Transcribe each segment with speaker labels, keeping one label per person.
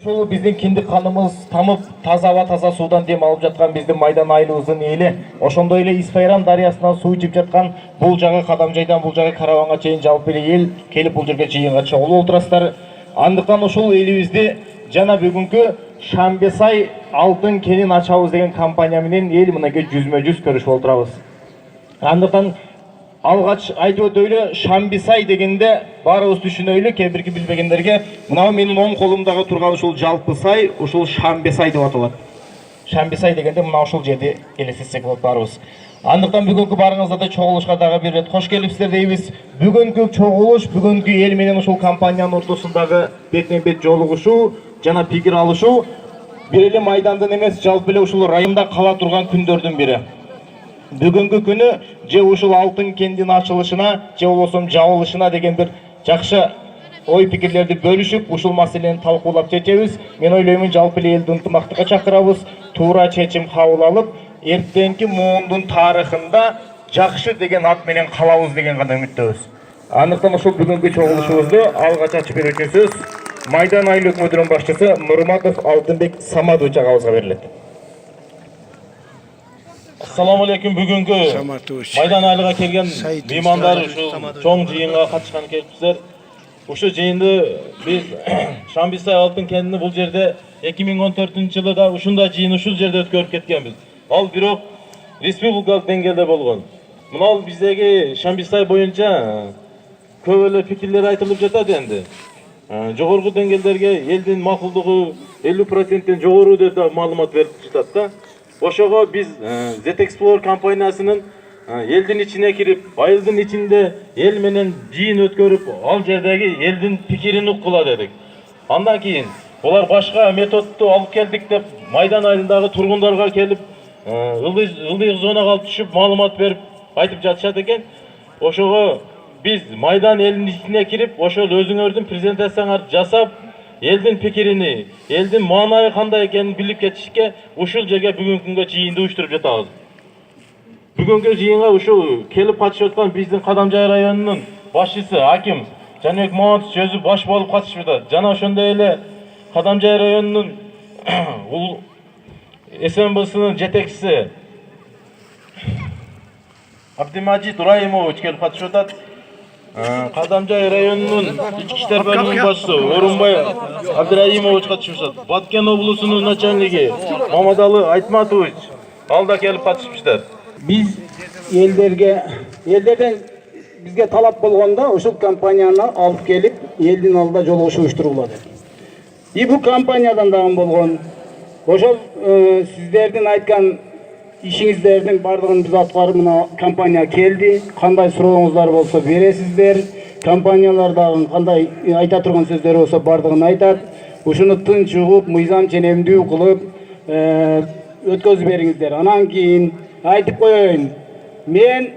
Speaker 1: Ушул биздин киндик каныбыз тамып, таза аба, таза суудан дем алып жаткан биздин Майдан айылыбыздын эли, ошондой эле Исфайран дарыясынан суу ичип жаткан бул жагы Кадамжайдан бул жагы Карабанга чейин жалпы эле эл келип бул жерге жыйынга чогулуп отурасыздар. Андыктан ушул элибизди жана бүгүнкү Шамбесай алтын кенин ачабыз деген компания менен эл мынакей жүзмө-жүз көрүшүп отурабыз. Андыктан алгач айтып өтөйлү, Шамбесай дегенде баарыбыз түшүнөйлү, кээ бирки билбегендерге мына менин оң колумдагы турган ушул жалпы сай, ушул Шамбесай деп аталат. Шамбесай дегенде мына ушул жерди элестетсек болот баарыбыз. Андыктан бүгүнкү барыңыздарды чогулушка дагы бир рет кош келипсиздер дейбиз. Бүгүнкү чогулуш, бүгүнкү эл менен ушул компаниянын ортосундагы бетме-бет жолугушуу жана пикир алышуу бир эле майдандын эмес, жалпы эле ушул районда кала турган күндөрдүн бири. Бүгүнкү күнү же ушул алтын кендин ачылышына, же болбосо жабылышына деген бир жакшы ой пикирлерди бөлүшүп, ушул маселени талкуулап чечебиз. Мен ойлоймун, жалпы эле элди ынтымактыкка чакырабыз, туура чечим кабыл алып, эртеңки муундун тарыхында жакшы деген ат менен калабыз деген гана үмүттөбүз. Андыктан ушул бүгүнкү чогулушубузду алгач ачып берүүчү сөз Майдан айыл өкмөтүнүн башчысы Нурматов Алтынбек Саматович агабызга берилет. Ассаламу алейкум. Бүгүнкү Майдан айылга келген меймандар, ушул чоң жыйынга катышкан келипсиздер. Ушул жыйынды биз Шамбесай алтын кенини бул жерде 2014-жылы да ушундай жыйын ушул жерде өткөрүп кеткенбиз. Ал бирок республикалык деңгээлде болгон. Мына биздеги Шамбесай боюнча көп эле пикирлер айтылып жатат энди. Жогорку деңгээлдерге элдин макулдугу 50%-тен жогору деп маалымат берип жатат да. Ошого биз Z-Explorer компаниясынын элдин ичине кирип, айылдын ичинде эл менен жыйын өткөрүп, ал жердеги элдин пикирин уккула дедик. Андан кийин булар башка методду алып келдик деп Майдан айылындагы тургундарга келип, ылдый зонага алып түшүп маалымат берип айтып жатышат экен. Ошого биз Майдан элдин ичине кирип, ошол өзүңөрдүн презентацияңарды жасап, элдин пикирини, элдин маанайы кандай экенин билип кетишке ушул жерге бүгүнкү күнгө жыйынды уюштуруп жатабыз. Бүгүнкү жыйынга ушул келип катышып аткан биздин Кадамжай районунун башчысы Аким Жаныбек Маматович өзү баш болуп катышып жатат. Жана ошондой эле Кадамжай районунун СМБсынын жетекчиси Абдимажит Раимович келип катышып атат. Кадамжай районунун ички иштер бөлүмүнүн башчысы Орунбай Абдираимович катышып жатат. Баткен облусунун начальниги Мамадалы Айтматович ал да келип катышыптыр.
Speaker 2: Биз элдерден бизге талап болгондо ушул компанияны алып келип элдин алдында жолугуш уюштургула деп. И бул компаниядан дагы болгон. Ошол сиздердин айткан ишиңиздердин бардыгын биз аткарып мына компания келди. Кандай сурооңуздар болсо бересиздер. Компаниялар дагы кандай айта турган сөздөр болсо бардыгын айтат. Ушуну тынч угуп, мыйзам ченемдүү кылып өткөзүп бериңиздер. Анан кийин айтып коеюн. Мен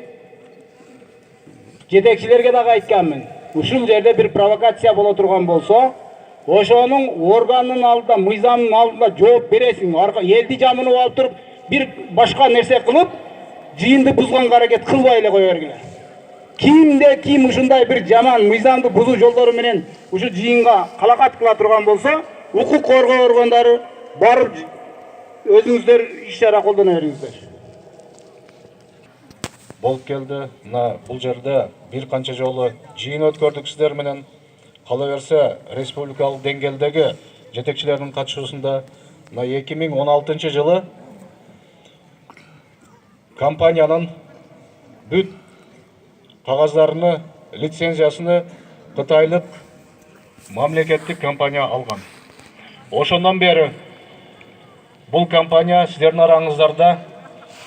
Speaker 2: жетекчилерге дагы айтканмын. Ушул жерде бир провокация боло турган болсо, ошонун органдын алдында, мыйзамдын алдында жооп бересиң. Элди жамынып алып туруп, бир башка нерсе кылып, жыйынды бузганга аракет кылбай эле кое бергиле. Кимде ким ушундай бир жаман мыйзамды бузуу жолдору менен ушу жыйынга калакат кыла турган болсо, укук коргоо органдары барып өзүңүздөр иш-чара колдоно бериңиздер.
Speaker 3: Болуп келди. Мына бул жерде бир канча жолу жыйын өткөрдүк сиздер менен. Кала берсе республикалык деңгээлдеги жетекчилердин катышуусунда мына 2016-жылы компаниянын бүт кагаздарын, лицензиясын Кытайлык мамлекеттик компания алган. Ошондон бери бул компания сиздердин араңыздарда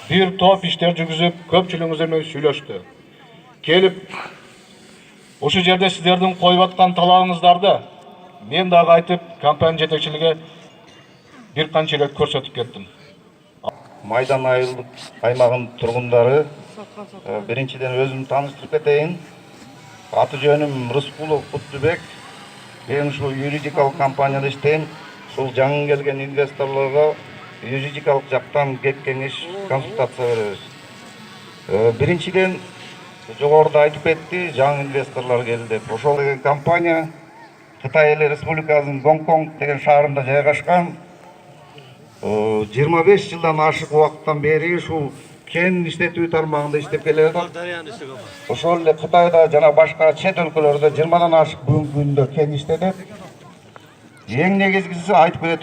Speaker 3: бир топ иштер жүргүзүп, көпчүлүгүңүздөр менен сүйлөштү. Келип, ушул жерде сиздердин коюп аткан талабыңыздарды мен дагы айтып, компания жетекчилиги бир канча ирет көрсөтүп кеттим.
Speaker 4: Майдан айылдык аймагынын тургундары, биринчиден өзүмдү тааныштырып кетейин. Аты жөнүм Рыскулов Куттубек. Мен ушул юридикалык компанияда иштейм. Ушул жаңы келген инвесторлорго юридикалык жактан кеп кеңеш, консультация беребиз. Биринчиден жогоруда айтып кетти, жаңы инвесторлор келди деп. Ошол компания Кытай Эл Республикасынын Гонконг деген шаарында жайгашкан. 25 жылдан ашык убакыттан бери ушул кен иштетүү тармагында иштеп келе жатат. Ошол эле Кытайда жана башка чет өлкөлөрдө 20-дан ашык бүгүнкү күндө кен иштетет. Эң негизгиси айтып кетет